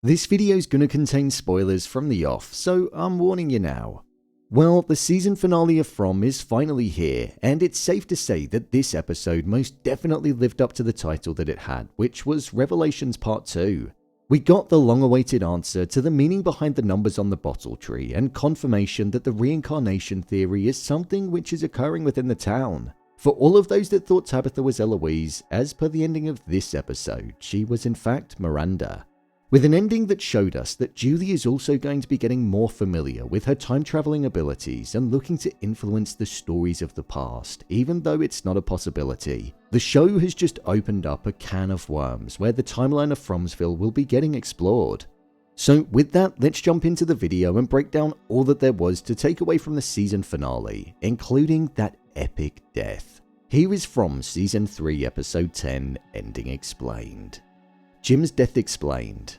This video is going to contain spoilers from the off, so I'm warning you now. Well, the season finale of From is finally here, and it's safe to say that this episode most definitely lived up to the title that it had, which was Revelations Part 2. We got the long-awaited answer to the meaning behind the numbers on the bottle tree, and confirmation that the reincarnation theory is something which is occurring within the town. For all of those that thought Tabitha was Eloise, as per the ending of this episode, she was in fact Miranda. With an ending that showed us that Julie is also going to be getting more familiar with her time-traveling abilities and looking to influence the stories of the past, even though it's not a possibility. The show has just opened up a can of worms where the timeline of Fromsville will be getting explored. So with that, let's jump into the video and break down all that there was to take away from the season finale, including that epic death. Here is From Season 3 Episode 10, Ending Explained. Jim's death explained.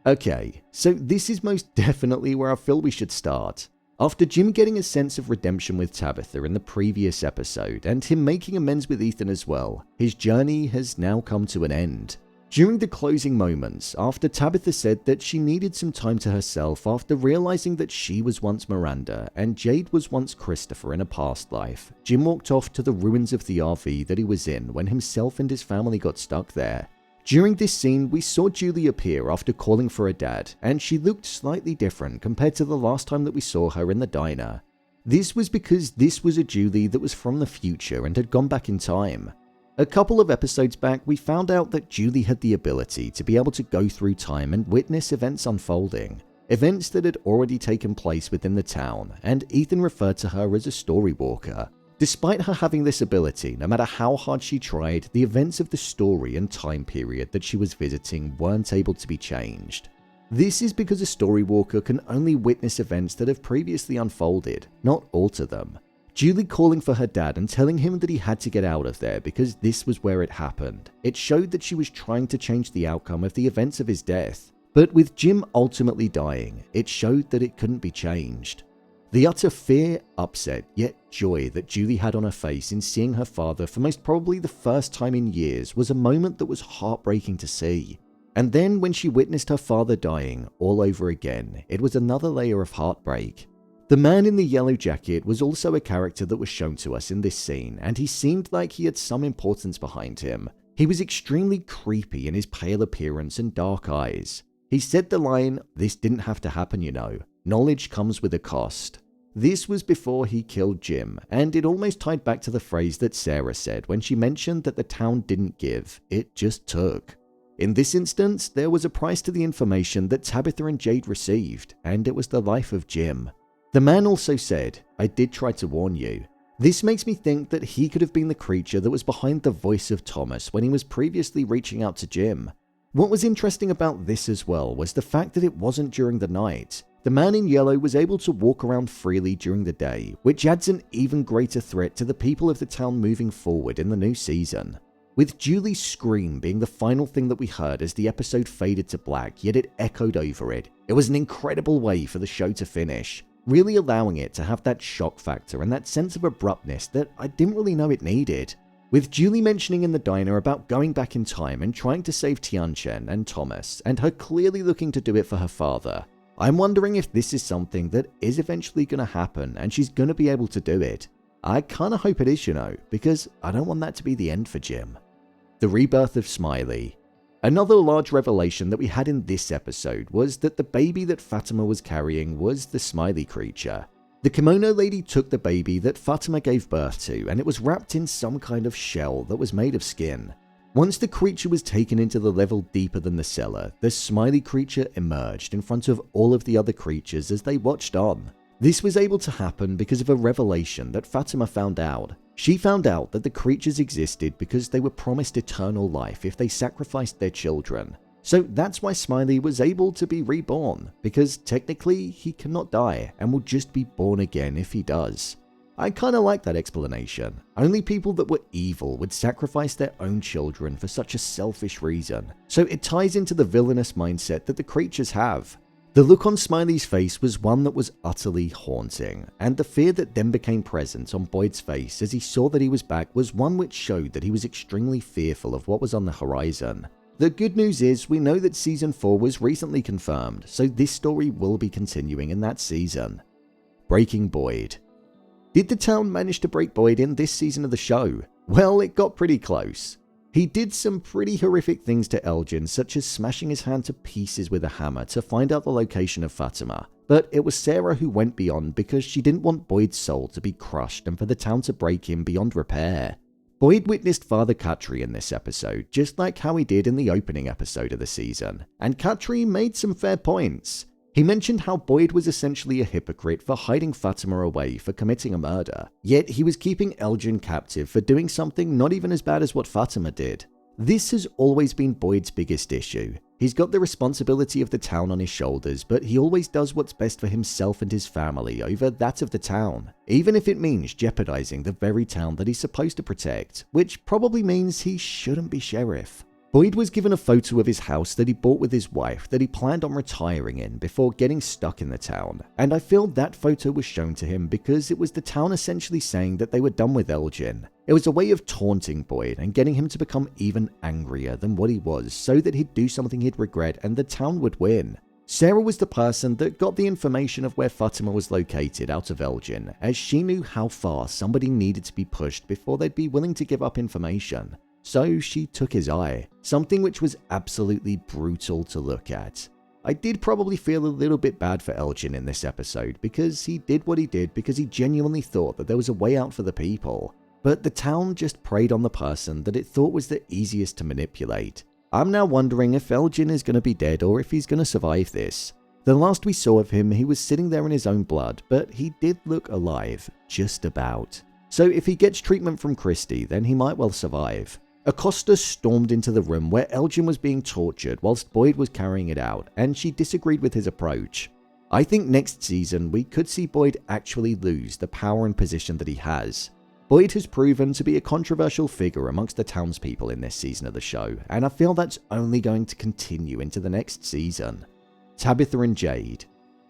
Okay, so this is most definitely where I feel we should start. After Jim getting a sense of redemption with Tabitha in the previous episode, and him making amends with Ethan as well, his journey has now come to an end. During the closing moments, after Tabitha said that she needed some time to herself after realizing that she was once Miranda and Jade was once Christopher in a past life, Jim walked off to the ruins of the RV that he was in when himself and his family got stuck there. During this scene, we saw Julie appear after calling for her dad, and she looked slightly different compared to the last time that we saw her in the diner. This was because this was a Julie that was from the future and had gone back in time. A couple of episodes back, we found out that Julie had the ability to be able to go through time and witness events unfolding, events that had already taken place within the town, and Ethan referred to her as a story walker. Despite her having this ability, no matter how hard she tried, the events of the story and time period that she was visiting weren't able to be changed. This is because a story walker can only witness events that have previously unfolded, not alter them. Julie calling for her dad and telling him that he had to get out of there because this was where it happened. It showed that she was trying to change the outcome of the events of his death. But with Jim ultimately dying, it showed that it couldn't be changed. The utter fear, upset, yet joy that Julie had on her face in seeing her father for most probably the first time in years was a moment that was heartbreaking to see. And then when she witnessed her father dying all over again, it was another layer of heartbreak. The man in the yellow jacket was also a character that was shown to us in this scene, and he seemed like he had some importance behind him. He was extremely creepy in his pale appearance and dark eyes. He said the line, "This didn't have to happen, you know. Knowledge comes with a cost." This was before he killed Jim, and it almost tied back to the phrase that Sarah said when she mentioned that the town didn't give, it just took. In this instance, there was a price to the information that Tabitha and Jade received, and it was the life of Jim. The man also said, "I did try to warn you." This makes me think that he could have been the creature that was behind the voice of Thomas when he was previously reaching out to Jim. What was interesting about this as well was the fact that it wasn't during the night. The man in yellow was able to walk around freely during the day, which adds an even greater threat to the people of the town moving forward in the new season. With Julie's scream being the final thing that we heard as the episode faded to black, yet it echoed over it, it was an incredible way for the show to finish, really allowing it to have that shock factor and that sense of abruptness that I didn't really know it needed. With Julie mentioning in the diner about going back in time and trying to save Tianchen and Thomas, and her clearly looking to do it for her father, I'm wondering if this is something that is eventually going to happen and she's going to be able to do it. I kind of hope it is, you know, because I don't want that to be the end for Jim. The rebirth of Smiley. Another large revelation that we had in this episode was that the baby that Fatima was carrying was the Smiley creature. The kimono lady took the baby that Fatima gave birth to, and it was wrapped in some kind of shell that was made of skin. Once the creature was taken into the level deeper than the cellar, the Smiley creature emerged in front of all of the other creatures as they watched on. This was able to happen because of a revelation that Fatima found out. She found out that the creatures existed because they were promised eternal life if they sacrificed their children. So that's why Smiley was able to be reborn, because technically he cannot die and will just be born again if he does. I kinda like that explanation. Only people that were evil would sacrifice their own children for such a selfish reason, so it ties into the villainous mindset that the creatures have. The look on Smiley's face was one that was utterly haunting, and the fear that then became present on Boyd's face as he saw that he was back was one which showed that he was extremely fearful of what was on the horizon. The good news is we know that Season 4 was recently confirmed, so this story will be continuing in that season. Breaking Boyd. Did the town manage to break Boyd in this season of the show? Well, it got pretty close. He did some pretty horrific things to Elgin, such as smashing his hand to pieces with a hammer to find out the location of Fatima, but it was Sarah who went beyond because she didn't want Boyd's soul to be crushed and for the town to break him beyond repair. Boyd witnessed Father Katri in this episode, just like how he did in the opening episode of the season, and Katri made some fair points. He mentioned how Boyd was essentially a hypocrite for hiding Fatima away for committing a murder, yet he was keeping Elgin captive for doing something not even as bad as what Fatima did. This has always been Boyd's biggest issue. He's got the responsibility of the town on his shoulders, but he always does what's best for himself and his family over that of the town, even if it means jeopardizing the very town that he's supposed to protect, which probably means he shouldn't be sheriff. Boyd was given a photo of his house that he bought with his wife that he planned on retiring in before getting stuck in the town, and I feel that photo was shown to him because it was the town essentially saying that they were done with Elgin. It was a way of taunting Boyd and getting him to become even angrier than what he was so that he'd do something he'd regret and the town would win. Sarah was the person that got the information of where Fatima was located out of Elgin, as she knew how far somebody needed to be pushed before they'd be willing to give up information. So she took his eye, something which was absolutely brutal to look at. I did probably feel a little bit bad for Elgin in this episode because he did what he did because he genuinely thought that there was a way out for the people. But the town just preyed on the person that it thought was the easiest to manipulate. I'm now wondering if Elgin is going to be dead or if he's going to survive this. The last we saw of him, he was sitting there in his own blood, but he did look alive, just about. So if he gets treatment from Christie, then he might well survive. Acosta stormed into the room where Elgin was being tortured whilst Boyd was carrying it out, and she disagreed with his approach. I think next season we could see Boyd actually lose the power and position that he has. Boyd has proven to be a controversial figure amongst the townspeople in this season of the show, and I feel that's only going to continue into the next season. Tabitha and Jade.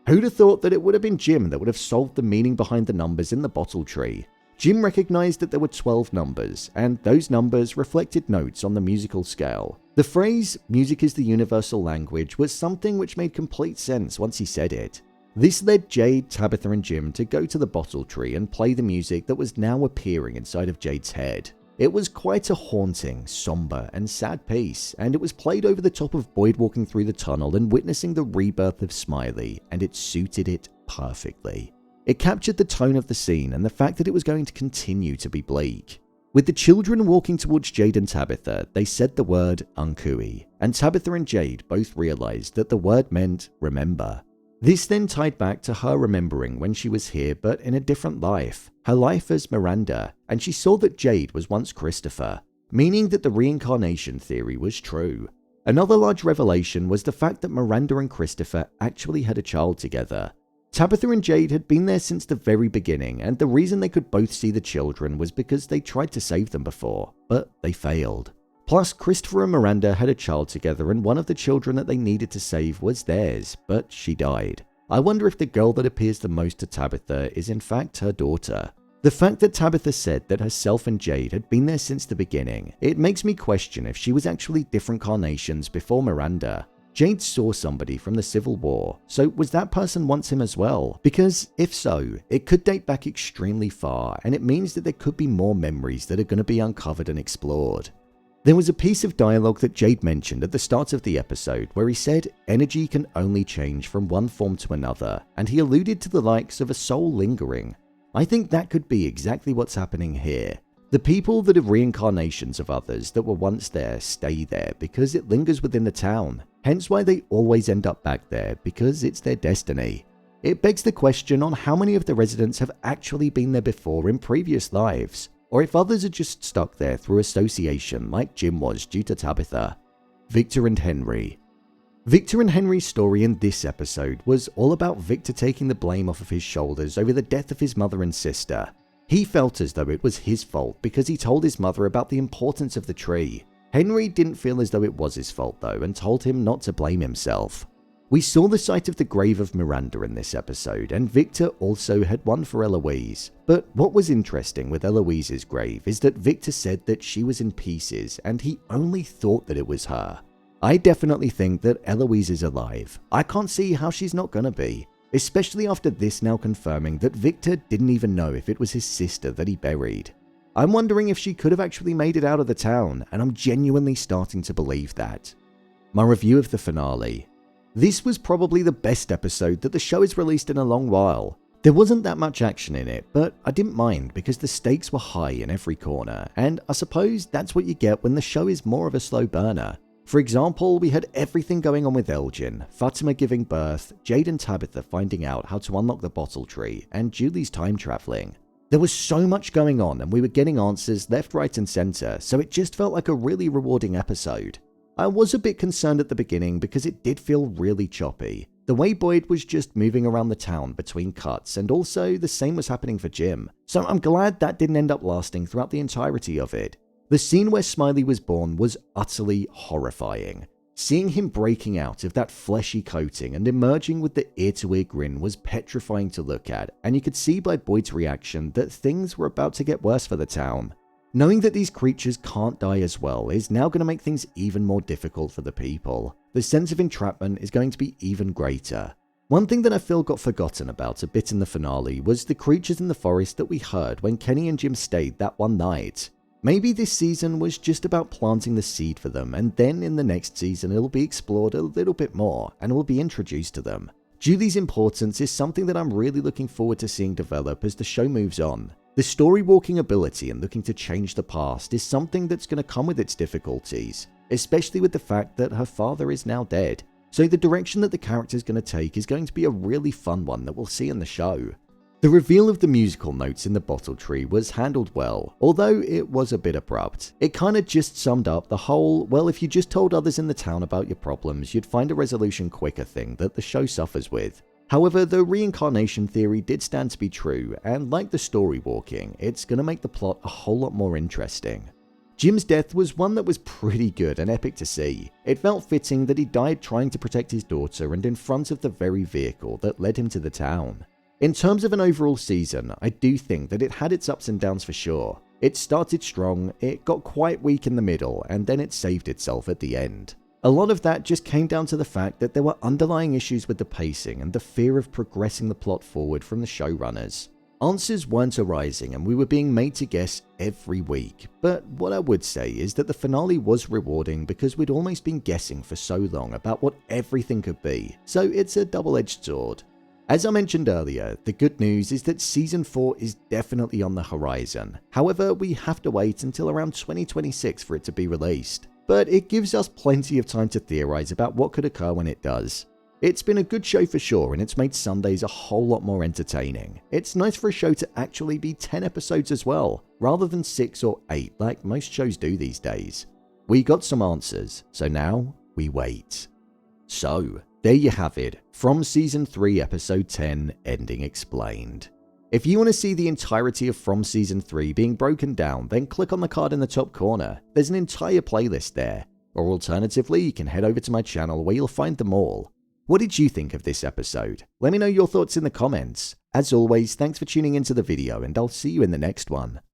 Who'd have thought that it would have been Jim that would have solved the meaning behind the numbers in the bottle tree? Jim recognized that there were 12 numbers, and those numbers reflected notes on the musical scale. The phrase, "music is the universal language," was something which made complete sense once he said it. This led Jade, Tabitha and Jim to go to the bottle tree and play the music that was now appearing inside of Jade's head. It was quite a haunting, somber and sad piece, and it was played over the top of Boyd walking through the tunnel and witnessing the rebirth of Smiley, and it suited it perfectly. It captured the tone of the scene and the fact that it was going to continue to be bleak. With the children walking towards Jade and Tabitha, they said the word Unkui, and Tabitha and Jade both realized that the word meant remember. This then tied back to her remembering when she was here but in a different life, her life as Miranda, and she saw that Jade was once Christopher, meaning that the reincarnation theory was true. Another large revelation was the fact that Miranda and Christopher actually had a child together. Tabitha and Jade had been there since the very beginning, and the reason they could both see the children was because they tried to save them before, but they failed. Plus, Christopher and Miranda had a child together, and one of the children that they needed to save was theirs, but she died. I wonder if the girl that appears the most to Tabitha is in fact her daughter. The fact that Tabitha said that herself and Jade had been there since the beginning, it makes me question if she was actually different carnations before Miranda. Jade saw somebody from the Civil War, so was that person once him as well? Because if so, it could date back extremely far, and it means that there could be more memories that are going to be uncovered and explored. There was a piece of dialogue that Jade mentioned at the start of the episode where he said energy can only change from one form to another, and he alluded to the likes of a soul lingering. I think that could be exactly what's happening here. The people that are reincarnations of others that were once there stay there because it lingers within the town, hence why they always end up back there because it's their destiny. It begs the question on how many of the residents have actually been there before in previous lives, or if others are just stuck there through association like Jim was due to Tabitha. Victor and Henry. Victor and Henry's story in this episode was all about Victor taking the blame off of his shoulders over the death of his mother and sister. He felt as though it was his fault because he told his mother about the importance of the tree. Henry didn't feel as though it was his fault though and told him not to blame himself. We saw the sight of the grave of Miranda in this episode, and Victor also had one for Eloise. But what was interesting with Eloise's grave is that Victor said that she was in pieces and he only thought that it was her. I definitely think that Eloise is alive. I can't see how she's not gonna be, especially after this now confirming that Victor didn't even know if it was his sister that he buried. I'm wondering if she could have actually made it out of the town, and I'm genuinely starting to believe that. My review of the finale. This was probably the best episode that the show has released in a long while. There wasn't that much action in it, but I didn't mind because the stakes were high in every corner, and I suppose that's what you get when the show is more of a slow burner. For example, we had everything going on with Elgin, Fatima giving birth, Jade and Tabitha finding out how to unlock the bottle tree, and Julie's time traveling. There was so much going on and we were getting answers left, right and center, so it just felt like a really rewarding episode. I was a bit concerned at the beginning because it did feel really choppy. The way Boyd was just moving around the town between cuts, and also the same was happening for Jim, so I'm glad that didn't end up lasting throughout the entirety of it. The scene where Smiley was born was utterly horrifying. Seeing him breaking out of that fleshy coating and emerging with the ear-to-ear grin was petrifying to look at, and you could see by Boyd's reaction that things were about to get worse for the town. Knowing that these creatures can't die as well is now going to make things even more difficult for the people. The sense of entrapment is going to be even greater. One thing that I feel got forgotten about a bit in the finale was the creatures in the forest that we heard when Kenny and Jim stayed that one night. Maybe this season was just about planting the seed for them, and then in the next season it'll be explored a little bit more and we'll be introduced to them. Julie's importance is something that I'm really looking forward to seeing develop as the show moves on. The story walking ability and looking to change the past is something that's going to come with its difficulties, especially with the fact that her father is now dead. So the direction that the character is going to take is going to be a really fun one that we'll see in the show. The reveal of the musical notes in the bottle tree was handled well, although it was a bit abrupt. It kind of just summed up the whole, well, if you just told others in the town about your problems, you'd find a resolution quicker thing that the show suffers with. However, the reincarnation theory did stand to be true, and like the story walking, it's going to make the plot a whole lot more interesting. Jim's death was one that was pretty good and epic to see. It felt fitting that he died trying to protect his daughter and in front of the very vehicle that led him to the town. In terms of an overall season, I do think that it had its ups and downs for sure. It started strong, it got quite weak in the middle, and then it saved itself at the end. A lot of that just came down to the fact that there were underlying issues with the pacing and the fear of progressing the plot forward from the showrunners. Answers weren't arising and we were being made to guess every week, but what I would say is that the finale was rewarding because we'd almost been guessing for so long about what everything could be, so it's a double-edged sword. As I mentioned earlier, the good news is that Season 4 is definitely on the horizon. However, we have to wait until around 2026 for it to be released. But it gives us plenty of time to theorize about what could occur when it does. It's been a good show for sure, and it's made Sundays a whole lot more entertaining. It's nice for a show to actually be 10 episodes as well, rather than 6 or 8 like most shows do these days. We got some answers, so now we wait. So, there you have it, from Season 3 Episode 10, Ending Explained. If you want to see the entirety of From Season 3 being broken down, then click on the card in the top corner. There's an entire playlist there. Or alternatively, you can head over to my channel where you'll find them all. What did you think of this episode? Let me know your thoughts in the comments. As always, thanks for tuning into the video and I'll see you in the next one.